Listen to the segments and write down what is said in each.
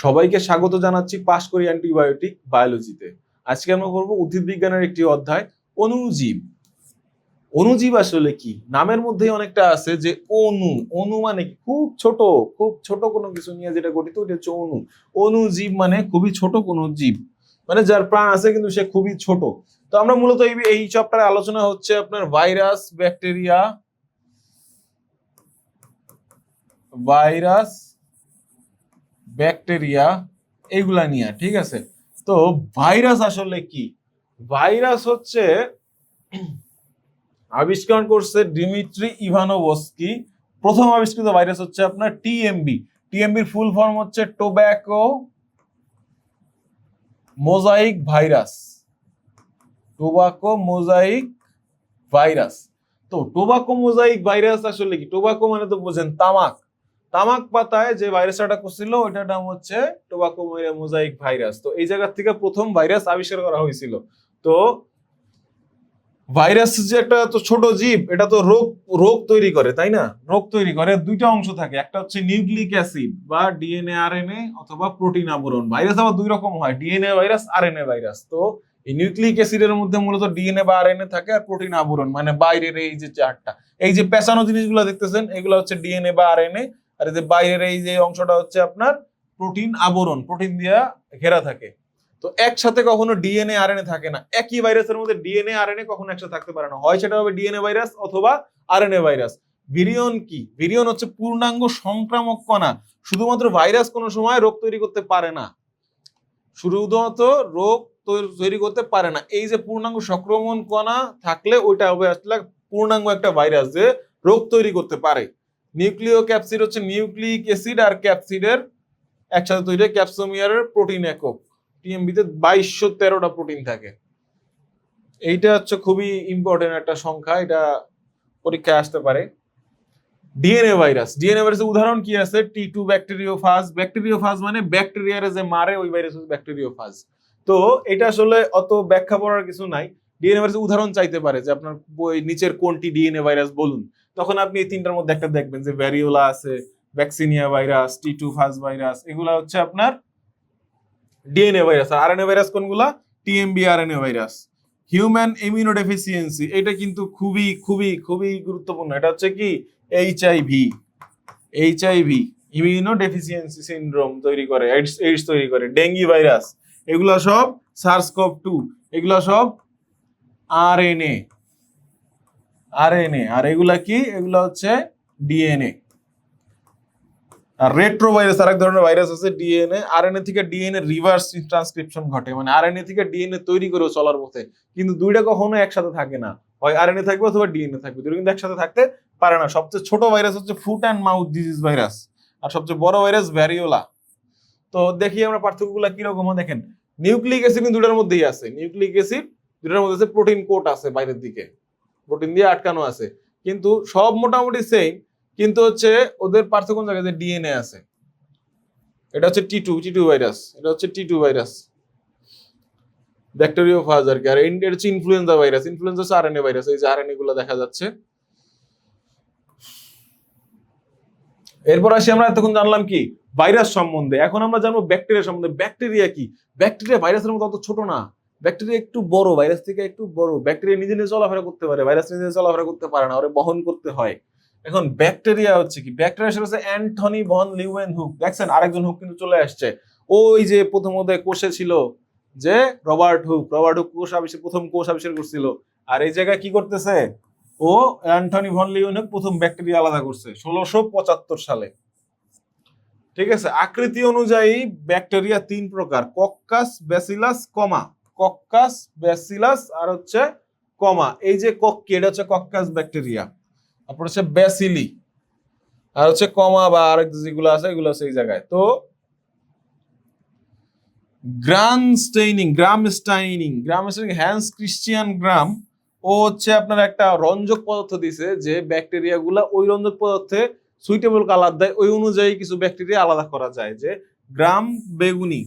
সবাইকে স্বাগত জানাচ্ছি পাশ করি অ্যান্টিবায়োটিক বায়োলজিতে। আজকে আমরা করব উদ্ভিদ বিজ্ঞানের একটি অধ্যায় অণুজীব। অণুজীব আসলে কি? নামের মধ্যেই অনেকটা আছে যে অণু। অণু মানে কি? খুব ছোট কোনো কিছু নিয়ে যেটা গঠিত ওটা হচ্ছে অণু। অণুজীব মানে খুবই ছোট কোনো জীব, মানে যার প্রাণ আছে কিন্তু সে খুবই ছোট। তো আমরা মূলত এই চ্যাপ্টারে আলোচনা হচ্ছে আপনার ভাইরাস, ব্যাকটেরিয়া এইগুলা নিয়ে, ঠিক আছে? তো ভাইরাস আসলে কি? ভাইরাস হচ্ছে আবিষ্কার করছে ডিমিট্রি ইভানোভস্কি। প্রথম আবিষ্কৃত ভাইরাস হচ্ছে আপনার টিএমবি। টিএমবির ফুল ফর্ম হচ্ছে টোব্যাকো মোজাইক ভাইরাস। তো টোবাকো মোজাইক ভাইরাস আসলে কি? টোবাকো মানে তো বোঝেন তামাক। তামাক পাতায় যে ভাইরাসটা করছিল ওইটার নাম হচ্ছে টোবাকো মোজাইক ভাইরাস। তো এই জায়গা থেকে প্রথম ভাইরাস আবিষ্কার করা হয়েছিল। তো ভাইরাস যে একটা তো ছোট জীব, এটা তো রোগ তৈরি করে, তাই না? রোগ তৈরি করে দুইটা অংশ থাকে, একটা হচ্ছে নিউক্লিক অ্যাসিড বা ডিএনএ আরএনএ অথবা প্রোটিন আবরণ। ভাইরাস আবার দুই রকম হয়, ডিএনএ ভাইরাস, আরএনএ ভাইরাস। তো এই নিউক্লিক অ্যাসিডের মধ্যে মূলত ডিএনএ বা আরএনএ থাকে, আর প্রোটিন আবরণ মানে বাইরের এই যে চারটা, এই যে পেঁচানো জিনিসগুলো দেখতেছেন এগুলো হচ্ছে ডিএনএ বা আরএনএ, আর এই যে বাইরের এই যে অংশটা হচ্ছে আপনার প্রোটিন আবরণ, প্রোটিন দিয়া ঘেরা থাকে। তো একসাথে কখনো ডিএনএ আরএনএ থাকে না। একই ভাইরাসের মধ্যে ডিএনএ আরএনএ কখনো একসাথে থাকতে পারে না, হয় সেটা হবে ডিএনএ ভাইরাস অথবা আরএনএ ভাইরাস। ভিরিয়ন কি? ভিরিয়ন হচ্ছে পূর্ণাঙ্গ সংক্রামক কণা। শুধুমাত্র ভাইরাস কোনো সময় রোগ তৈরি করতে পারে না, শুধুমাত্র রোগ তৈরি করতে পারে না। এই যে পূর্ণাঙ্গ সংক্রমণ কণা থাকলে ওইটা হবে আসলে পূর্ণাঙ্গ একটা ভাইরাস যে রোগ তৈরি করতে পারে। নিউক্লিও ক্যাপসিড হচ্ছে নিউক্লিক অ্যাসিড আর ক্যাপসিডের একসাথে তৈরি ক্যাপসোমিয়ারের প্রোটিন একক। টিএমবিতে 2213টা প্রোটিন থাকে। এইটা হচ্ছে খুবই ইম্পর্টেন্ট একটা সংখ্যা, এটা পরীক্ষায় আসতে পারে। ডিএনএ ভাইরাসের উদাহরণ কি আছে? টি2 ব্যাকটেরিওফাজ। ব্যাকটেরিওফাজ মানে ব্যাকটেরিয়ারে যে মারে ওই ভাইরাস হচ্ছে ব্যাকটেরিওফাজ। তো এটা আসলে অত ব্যাখ্যা করার কিছু নাই। ডিএনএ ভাইরাসের উদাহরণ চাইতে পারে যে আপনার নিচের কোনটি ডিএনএ ভাইরাস বলুন, তখন আপনি এই তিনটার মধ্যে একটা দেখবেন যে ভ্যারিওলা আছে, ভ্যাকসিনিয়া ভাইরাস, টি2 ফাজ ভাইরাস, এগুলা হচ্ছে আপনার ডিএনএ ভাইরাস। আর আরএনএ ভাইরাস কোনগুলা? TMB RNA virus. Human immunodeficiency, এটা কিন্তু খুবই খুবই খুবই গুরুত্বপূর্ণ। এটা হচ্ছে কি? এইচআইভি ইমিউনোডেফিসিয়েন্সি সিনড্রোম তৈরি করে, এইডস তৈরি করে। ডেঙ্গি ভাইরাস, এগুলা সব সার্স-CoV-2, এগুলা সব আরএনএ। আর এগুলা কি? এগুলা হচ্ছে ডিএনএ। আর রেট্রোভাইরাস আরেক ধরনের ভাইরাস আছে। ডিএনএ আরএনএ থেকে ডিএনএ রিভার্স ট্রান্সক্রিপশন ঘটে, মানে আরএনএ থেকে ডিএনএ তৈরি করে চলার পথে। কিন্তু দুইটা কখনো একসাথে থাকে না, হয় আরএনএ থাকবে অথবা ডিএনএ থাকবে, দুটো কিন্তু একসাথে থাকতে পারে না। সবচেয়ে ছোট ভাইরাস হচ্ছে foot and mouth disease virus, আর সবচেয়ে বড় ভাইরাস ভ্যারিওলা। তো দেখি আমরা পার্থক্যগুলো কিরকম হয়। দেখেন, নিউক্লিক অ্যাসিড কিন্তু দুটার মধ্যেই আছে। নিউক্লিক অ্যাসিড দুটার মধ্যে আছে, প্রোটিন কোট আছে বাইরের দিকে, প্রোটিন দিয়ে আটকানো আছে, কিন্তু সব মোটামুটি সেম। কিন্তু হচ্ছে ওদের পার্থক্য জায়গায় যে ডিএনএ আছে। এটা হচ্ছে টি2 ভাইরাস, এটা হচ্ছে টি2 ভাইরাস ব্যাকটেরিওফাজ আর কি। আর এটা হচ্ছে ইনফ্লুয়েঞ্জা ভাইরাস। ইনফ্লুয়েঞ্জা হচ্ছে আরএনএ ভাইরাস, এই যে আরএনএ গুলো দেখা যাচ্ছে। এরপর আসি আমরা এতক্ষণ জানলাম কি ভাইরাস সম্বন্ধে, এখন আমরা জানবো ব্যাকটেরিয়া সম্বন্ধে। ব্যাকটেরিয়া কি? ব্যাকটেরিয়া ভাইরাসের মতো অত ছোট না, ব্যাকটেরিয়া একটু বড়, ভাইরাস থেকে একটু বড়। ব্যাকটেরিয়া নিজে নিজে চলাফেরা করতে পারে, ভাইরাস নিজে চলাফেরা করতে পারে না, ওরে বহন করতে হয়। এখন ব্যাকটেরিয়া হচ্ছে কি? ব্যাকটেরিয়া সেটা হচ্ছে অ্যান্টনি ভন লিউয়েনহুক। দেখছেন আরেকজন হুক কিন্তু চলে আসছে। ওই যে প্রথম অধ্যায়ে কোষে ছিল যে রবার্ট হুক প্রথম কোষ আবিষ্কার করছিল। আর এই জায়গায় কি করতেছে ও? অ্যান্টনি ভন লিউয়েনহুক প্রথম ব্যাকটেরিয়া আলাদা করছে 1675 সালে। ঠিক আছে? আকৃতি অনুযায়ী ব্যাকটেরিয়া তিন প্রকার: কক্কাস, ব্যাসিলাস, কমা। কক্কাস, ব্যাসিলাস আর হচ্ছে কমা। এই যে কক্কি, এটা হচ্ছে কক্কাস ব্যাকটেরিয়া, তারপর হচ্ছে ব্যাসিলি, আর হচ্ছে কমা বা আরেক যেগুলো আছে এগুলো হচ্ছে এই জায়গায়। তো হ্যান্স ক্রিশ্চিয়ান গ্রাম, ও হচ্ছে আপনার একটা রঞ্জক পদার্থ দিছে যে ব্যাকটেরিয়া গুলা ওই রঞ্জক পদার্থে সুইটেবল কালার দেয়, ওই অনুযায়ী কিছু ব্যাকটেরিয়া আলাদা করা যায়। যে গ্রাম বেগুনি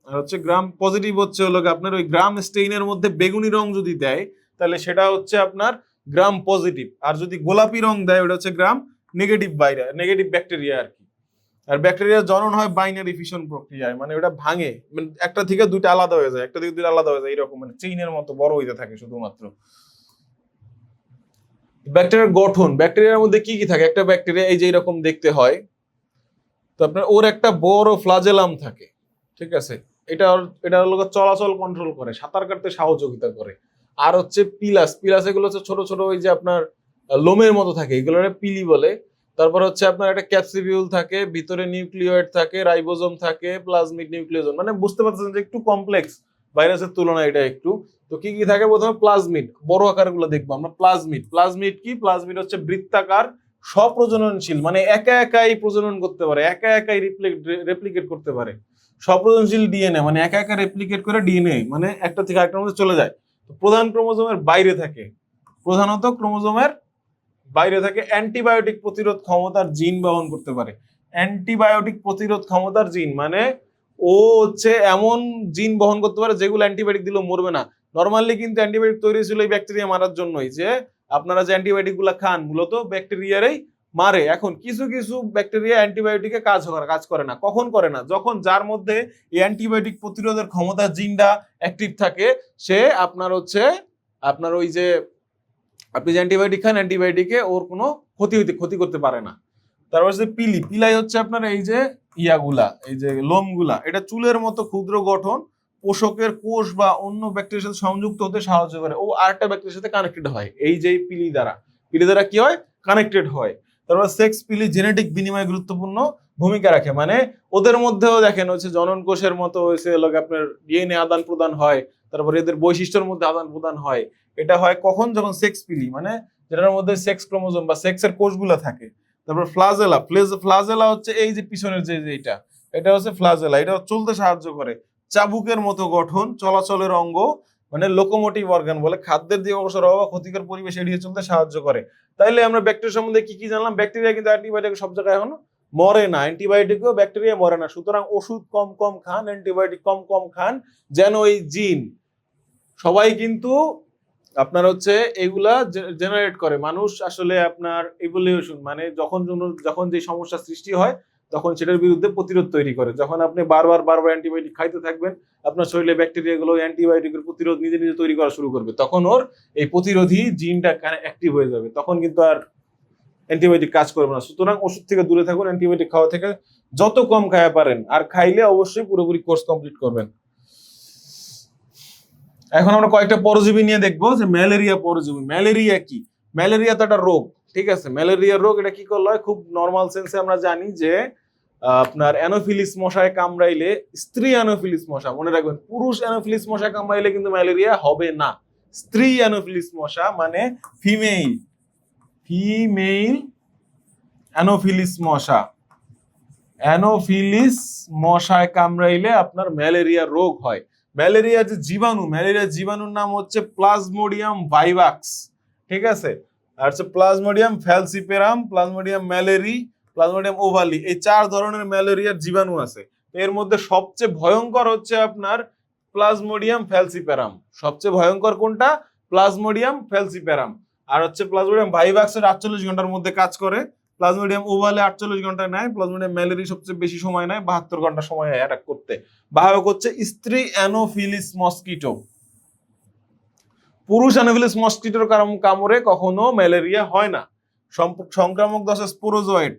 আর হচ্ছে গ্রাম পজিটিভ হচ্ছে হলো আপনার ওই গ্রাম স্টেইনের মধ্যে বেগুনি রং যদি দেয় তাহলে সেটা হচ্ছে আপনার গ্রাম পজিটিভ, আর যদি গোলাপি রং দেয় ওটা হচ্ছে গ্রাম নেগেটিভ ব্যাকটেরিয়া আর কি। আর ব্যাকটেরিয়ার জনন হয় বাইনারি ফিশন প্রক্রিয়ায়, মানে ওটা ভাঙে, মানে একটা থেকে দুইটা আলাদা হয়ে যায়, একটা থেকে দুইটা আলাদা হয়ে যায়, এরকম মানে চেইনের মতো বড় হইতে থাকে শুধুমাত্র। ব্যাকটেরিয়ার গঠন, ব্যাকটেরিয়ার মধ্যে কি কি থাকে? একটা ব্যাকটেরিয়া এই যে এরকম দেখতে হয়, তো আপনার ওর একটা বড় ফ্লাজেলাম থাকে, ঠিক আছে, এটা এটা হলো চলাচল কন্ট্রোল করে, সাঁতার কাটতে সহযোগিতা করে। আর হচ্ছে পিলাস, পিলাস এগুলো হচ্ছে ছোট ছোট ওই যে আপনার লোমের মতো থাকে, এগুলো পিলি বলে। তারপর হচ্ছে আপনার একটা ক্যাপসিবিউল থাকে, ভিতরে নিউক্লিয়েট থাকে, রাইবোজোম থাকে, প্লাজমিড নিউক্লিওজোম, মানে বুঝতে পারছেন যে একটু কমপ্লেক্স ভাইরাসের তুলনায় এটা একটু। তো কি কি থাকে? প্রথমে প্লাজমিড, বড় আকারগুলো দেখবো আমরা। প্লাজমিড, প্লাজমিড কি? প্লাজমিড হচ্ছে বৃত্তাকার, স্বপ্রজননশীল, মানে একা একাই প্রজনন করতে পারে, একা একাই রেপ্লিকেট করতে পারে। স্বপ্রজনশীল ডিএনএ মানে একা একা রেপ্লিকেট করে ডিএনএ, মানে একটা থেকে আরেকটার মধ্যে চলে যায়। প্রধান ক্রোমোজোমের বাইরে থাকে, প্রধানত ক্রোমোজোমের বাইরে থাকে। অ্যান্টিবায়োটিক প্রতিরোধ ক্ষমতার জিন বহন করতে পারে। অ্যান্টিবায়োটিক প্রতিরোধ ক্ষমতার জিন মানে ও হচ্ছে এমন জিন বহন করতে পারে যেগুলো অ্যান্টিবায়োটিক দিলেও মরবে না। নর্মালি কিন্তু অ্যান্টিবায়োটিক তৈরি ছিল এই ব্যাকটেরিয়া মারার জন্যই, যে আপনারা যে অ্যান্টিবায়োটিক গুলা খান মূলত ব্যাকটেরিয়ারই মারে। এখন কিছু কিছু ব্যাকটেরিয়া অ্যান্টিবায়োটিকে কাজ করে না। কখন করে না? যখন যার মধ্যে এই অ্যান্টিবায়োটিক প্রতিরোধের ক্ষমতার জিনটা অ্যাক্টিভ থাকে, সে আপনার হচ্ছে আপনার ওই যে আপনি যে অ্যান্টিবায়োটিক খান, অ্যান্টিবায়োটিকে ওর কোনো ক্ষতি করতে পারে না। তারপর হচ্ছে পিলি, পিলাই হচ্ছে আপনার এই যে ইয়াগুলা, এই যে লোমগুলা, এটা চুলের মতো ক্ষুদ্র গঠন, পোষকের কোষ বা অন্য ব্যাকটেরিয়ার সাথে সংযুক্ত হতে সাহায্য করে। ও আরেকটা ব্যাকটেরিয়ার সাথে কানেক্টেড হয় এই যে পিলি দ্বারা, পিলি দ্বারা কি হয়? কানেক্টেড হয়। তারপর সেক্স পিলি জেনেটিক বিনিময়ে গুরুত্বপূর্ণ ভূমিকা রাখে, মানে ওদের মধ্যেও দেখেন হচ্ছে জনন কোষের মতো হয়েছে আপনার ডিএনএ আদান প্রদান হয়, তারপর এদের বৈশিষ্ট্যের মধ্যে আদান প্রদান হয়। এটা হয় কখন? যখন সেক্স পিলি, মানে যেটার মধ্যে সেক্স ক্রোমোজোম বা সেক্সের কোষগুলো থাকে। তারপর ফ্লাজেলা, ফ্লাজেলা হচ্ছে এই যে পিছনের যে এটা হচ্ছে ফ্লাজেলা, এটা চলতে সাহায্য করে। চাবুকের মতো গঠন, চলাচলের অঙ্গ, মানে লোকোমোটিভ অর্গান বলে, খাদ্যের দিয়ে অবসর হওয়া ক্ষতিকর পরিবেশ এড়িয়ে চলতে সাহায্য করে। তাইলে আমরা ব্যাকটেরিয়া সম্বন্ধে কি কি জানলাম? ব্যাকটেরিয়া কিন্তু অ্যান্টিবায়োটিক সব জায়গায় এখনো মরে না, অ্যান্টিবায়োটিকও ব্যাকটেরিয়া মরে না। সুতরাং ওষুধ কম কম খান, অ্যান্টিবায়োটিক কম কম খান, যেন এই জিন সবাই কিন্তু আপনার হচ্ছে এগুলা জেনারেট করে। মানুষ আসলে আপনার ইভলিউশন মানে যখন যে সমস্যা সৃষ্টি হয় তখন সেটার বিরুদ্ধে প্রতিরোধ তৈরি করে। যখন আপনি বারবার অ্যান্টিবায়োটিক খাইতে থাকবেন, আপনার শরীরে ব্যাকটেরিয়াগুলো অ্যান্টিবায়োটিকের প্রতিরোধ নিজে নিজে তৈরি করা শুরু করবে, তখন ওর এই প্রতিরোধী জিনটা অ্যাক্টিভ হয়ে যাবে, তখন কিন্তু আর অ্যান্টিবায়োটিক কাজ করবে না। সুতরাং ওষুধ থেকে দূরে থাকুন, অ্যান্টিবায়োটিক খাওয়া থেকে যত কম খাওয়া পারেন, আর খাইলে অবশ্যই পুরোপুরি কোর্স কমপ্লিট করবেন। এখন আমরা কয়েকটা পরজীবী নিয়ে দেখবো, যে ম্যালেরিয়া পরজীবী। ম্যালেরিয়া কি? ম্যালেরিয়া তো একটা রোগ, ঠিক আছে। ম্যালেরিয়া রোগ, এটা কি করলে হয়? খুব নর্মাল সেন্সে আমরা জানি যে আপনার অ্যানোফিলিস মশায় কামড়াইলে, স্ত্রী অ্যানোফিলিস মশা, মনে রাখবেন, পুরুষ অ্যানোফিলিস মশা কামড়াইলে কিন্তু ম্যালেরিয়া হবে না। স্ত্রী অ্যানোফিলিস মশা মানে ফিমেল অ্যানোফিলিস মশায় কামড়াইলে আপনার ম্যালেরিয়া রোগ হয়। ম্যালেরিয়ার যে জীবাণু, ম্যালেরিয়ার জীবাণুর নাম হচ্ছে প্লাজমোডিয়াম ভাইভাক্স, ঠিক আছে। আর হচ্ছে plasmodium falciparum, plasmodium ম্যালেরি, plasmodium ovale, এই 4 ধরনের ম্যালেরিয়ার জীবাণু আছে। এর মধ্যে সবচেয়ে ভয়ঙ্কর হচ্ছে আপনার প্লাজমোডিয়াম ফ্যালসিপেরাম। সবচেয়ে ভয়ঙ্কর কোনটা? Plasmodium falciparum. আর হচ্ছে প্লাজমোডিয়াম ভাইভাক্সের 48 ঘন্টার মধ্যে কাজ করে, প্লাজমোডিয়াম ওভালে 48 ঘন্টা নেয়, প্লাজমোডিয়াম ম্যালেরি সবচেয়ে বেশি সময় নেয়, 72 ঘন্টা সময় অ্যাটাক করতে। বাহক হচ্ছে স্ত্রী অ্যানোফিলিস মস্কিটো। পুরুষ অ্যানোফিলিস মস্কিটোর কামড়ে কখনো ম্যালেরিয়া হয় না। সংক্রামক দশা স্পোরোজয়েড।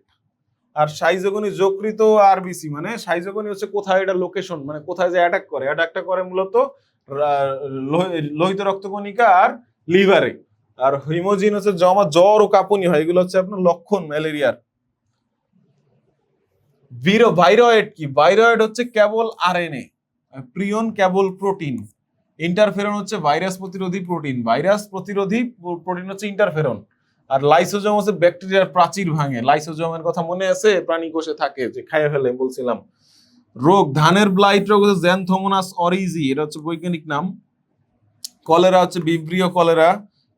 আর সাইজোগনি যকৃত আরবিসি, মানে সাইজোগনি হচ্ছে কোথায় এটা লোকেশন, মানে কোথায় যে অ্যাটাক করে, অ্যাটাকটা করে মূলত লোহিত রক্তকণিকা আর লিভারে। আর হিমোজিন হচ্ছে জমা জ্বর ও কাঁপুনি হয়, এগুলো হচ্ছে আপনার লক্ষণ ম্যালেরিয়ার। ভাইরয়েড কি? ভাইরয়েড হচ্ছে কেবল আরএনএ, প্রিয়ন কেবল প্রোটিন। ইন্টারফেরন হচ্ছে ভাইরাস প্রতিরোধী প্রোটিন, ভাইরাস প্রতিরোধী প্রোটিন হচ্ছে ইন্টারফেরন। আর লাইসোজোম হচ্ছে ব্যাকটেরিয়ার প্রাচীর ভাঙে। লাইসোজোমের কথা মনে আছে? প্রাণী কোষে থাকে, যে খাইয়ে ফেলে বলছিলাম। রোগ, ধানের ব্লাইট রোগ হচ্ছে জ্যানথোমোনাস অরিজি, এটা হচ্ছে বৈজ্ঞানিক নাম। কলেরা হচ্ছে ভিব্রিও কলেরা।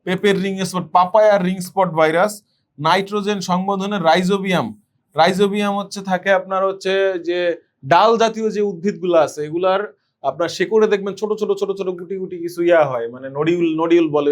পেপের রিং স্পট, পাপায়ার রিং স্পট ভাইরাস। নাইট্রোজেন সংবন্ধনের রাইজোবিয়াম, রাইজোবিয়াম হচ্ছে থাকে আপনার হচ্ছে যে ডাল জাতীয় যে উদ্ভিদগুলো আছে, এগুলার আপনার শেকড়ে দেখবেন ছোট ছোট ছোট ছোট গুটি গুটি কিছু হয়, মানে নডিউল বলে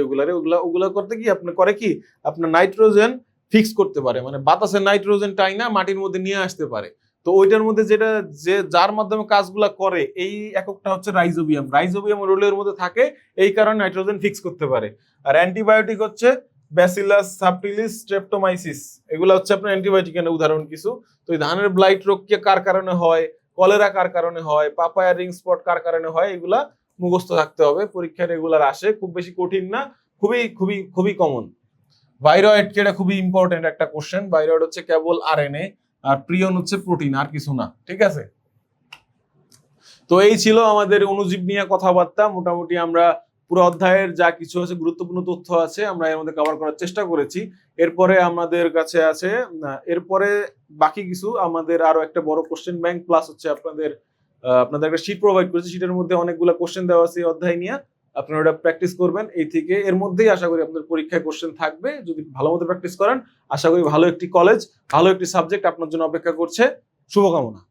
ওগুলা করতে কি আপনার করে কি আপনার নাইট্রোজেন ফিক্স করতে পারে, মানে বাতাসের নাইট্রোজেন টাইনা মাটির মধ্যে নিয়ে আসতে পারে। তো ওইটার মধ্যে যেটা যে যার মাধ্যমে কাজগুলা করে এই এককটা হচ্ছে রাইজোবিয়াম। রাইজোবিয়াম রোলের মধ্যে থাকে, এই কারণে নাইট্রোজেন ফিক্স করতে পারে। আর অ্যান্টিবায়োটিক হচ্ছে ব্যাসিলাস সাবটিলিস স্ট্রেপ্টোমাইসিস, এগুলো হচ্ছে আপনার অ্যান্টিবায়োটিকের উদাহরণ কিছু। তো এই ধানের ব্লাইট রোগ কার কারণে হয়, কলেরা কার কারণে হয়, পাপায়া রিং স্পট কার কারণে হয়, এগুলা মুখস্থ থাকতে হবে, পরীক্ষায় রেগুলার আসে, খুব বেশি কঠিন না, খুবই খুবই খুবই কমন। ভাইরয়েড, এটা খুবই ইম্পর্টেন্ট একটা কোশ্চেন। ভাইরয়েড হচ্ছে কেবল আরএনএ, আর প্রিয়ন হচ্ছে প্রোটিন, আর কিছু না। ঠিক আছে, তো এই ছিল আমাদের অণুজীব নিয়ে কথাবার্তা। মোটামুটি আমরা পুরো অধ্যায়ের যা কিছু আছে গুরুত্বপূর্ণ তথ্য আছে আমরা এর মধ্যে কভার করার চেষ্টা করেছি। এরপরে আমাদের কাছে আছে এরপরে বাকি কিছু আমাদের আরো একটা বড় কোশ্চেন ব্যাংক প্লাস হচ্ছে আপনাদের একটা শীট প্রোভাইড করেছি, শীটের মধ্যে অনেকগুলো কোশ্চেন দেওয়া আছে অধ্যায় নিয়ে, আপনারা ওটা প্র্যাকটিস করবেন। এই থেকে এর মধ্যেই আশা করি আপনাদের পরীক্ষায় কোশ্চেন থাকবে, যদি ভালো মতো প্র্যাকটিস করেন আশা করি ভালো একটি কলেজ, ভালো একটি সাবজেক্ট আপনার জন্য অপেক্ষা করছে। শুভকামনা।